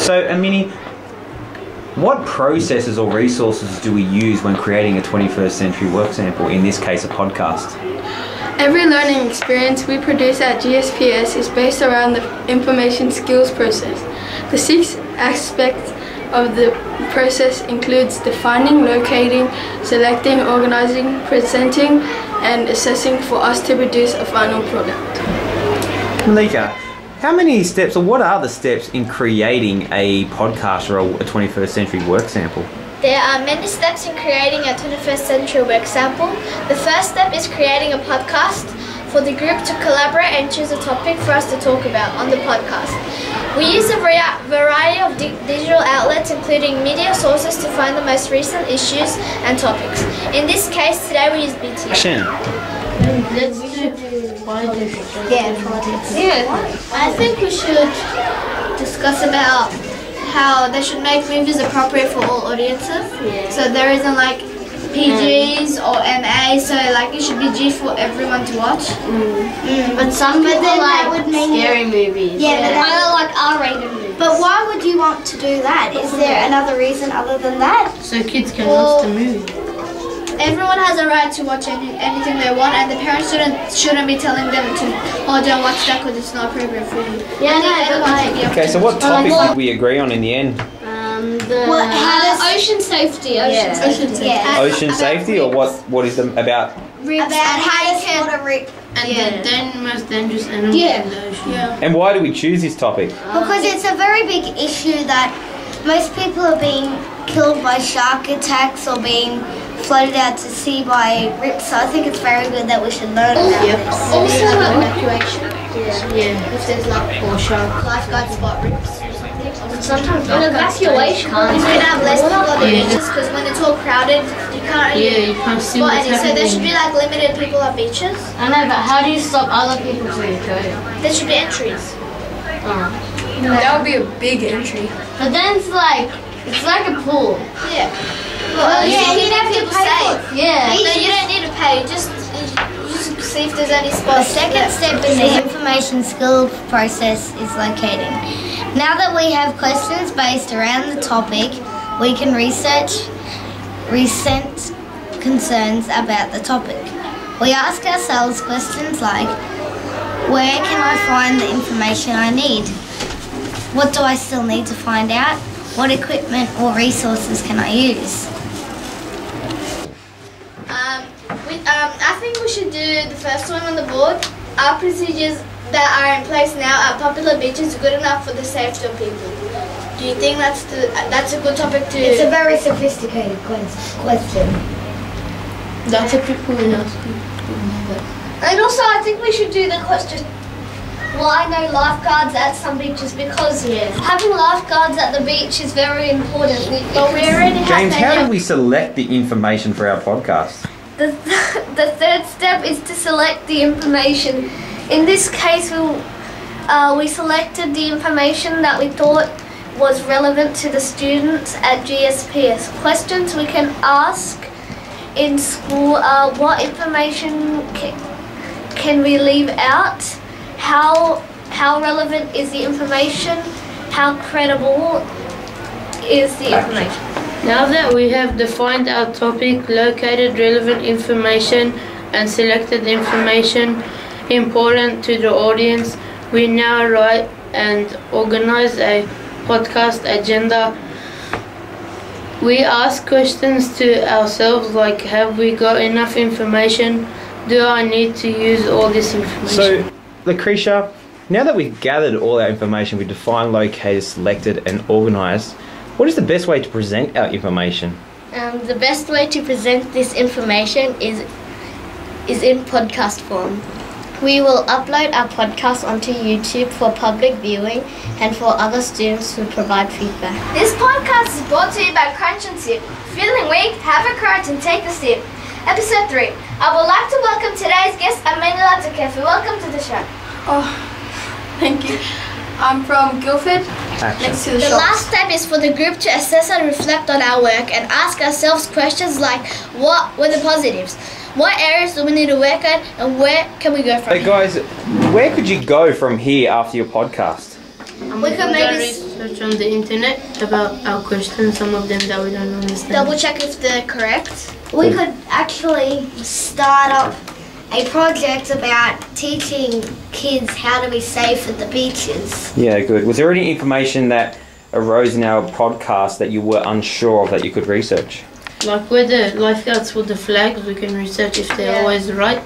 So, Amini, what processes or resources do we use when creating a 21st century work sample, in this case a podcast? Every learning experience we produce at Gsps is based around the information skills process. The 6 aspects of the process includes defining, locating, selecting, organizing, presenting, and assessing for us to produce a final product. Malika, how many steps, or what are the steps in creating a podcast or a 21st century work sample? There are many steps in creating a 21st century work sample. The first step is creating a podcast for the group to collaborate and choose a topic for us to talk about on the podcast. We use a variety of digital outlets, including media sources, to find the most recent issues and topics. In this case, today we use BT. Let's do politics. Yeah, I think we should discuss about how they should make movies appropriate for all audiences. Yeah. So there isn't like PGs or MA, so like it should be G for everyone to watch. But some people like scary movies. Yeah, but I like R-rated movies. But why would you want to do that? Is there another reason other than that? So kids can watch the movie. Everyone has a right to watch anything they want, and the parents shouldn't be telling them to, oh, don't watch that because it's not appropriate for you. Yeah, Okay, so what topic did we agree on in the end? Ocean safety. Ocean safety. Yeah. Ocean safety, or what is them about? About how you can... And the most dangerous animals in the ocean. Yeah. And why do we choose this topic? Because it's a very big issue that most people are being killed by shark attacks or being floated out to sea by rips. So I think it's very good that we should learn about this. Also, evacuation. Yeah. If there's like poor shark, lifeguard spot rips. Sometimes evacuation, you can have less people on the beaches because when it's all crowded, you can't see spot what's any. So there happening. should be like limited people at beaches. I know, but how do you stop other people from going? There should be entries. That would be a big entry. But then it's like a pool. Yeah. Well, you have to pay. Yeah. No, you don't need to pay. Just see if there's any The spots. second step in the information skill process is locating. Now that we have questions based around the topic, we can research recent concerns about the topic. We ask ourselves questions like, where can I find the information I need? What do I still need to find out? What equipment or resources can I use? I think we should do the first one on the board. Are procedures that are in place now at popular beaches good enough for the safety of people? Do you think that's a good topic to... It's a very sophisticated question. That's a people who knows. And also I think we should do the question, why no lifeguards at some beaches? Because having lifeguards at the beach is very important. But we already have James, how do we select the information for our podcast? The third step is to select the information. In this case, we selected the information that we thought was relevant to the students at GSPS. Questions we can ask in school are, what information can we leave out? How relevant is the information? How credible is the information? Now that we have defined our topic, located relevant information, and selected information important to the audience, we now write and organize a podcast agenda. We ask questions to ourselves like, have we got enough information? Do I need to use all this information? So, Lucretia, now that we've gathered all our information, we defined, located, selected and organised, what is the best way to present our information? The best way to present this information is in podcast form. We will upload our podcast onto YouTube for public viewing and for other students who provide feedback. This podcast is brought to you by Crunch and Sip. Feeling weak? Have a crunch and take a sip. Episode 3. I would like to welcome today's guest, Amanda Kefi. Welcome to the show. Oh, thank you. I'm from Guildford, next to the The shops. last step is for the group to assess and reflect on our work and ask ourselves questions like, what were the positives? What areas do we need to work on, and where can we go from Hey guys, where could you go from here after your podcast? We could maybe research on the internet about our questions, some of them that we don't understand. Double check if they're correct. We could actually start up a project about teaching kids how to be safe at the beaches. Yeah, good. Was there any information that arose in our podcast that you were unsure of that you could research? Like where the lifeguards put the flags, we can research if they're Yeah. always right.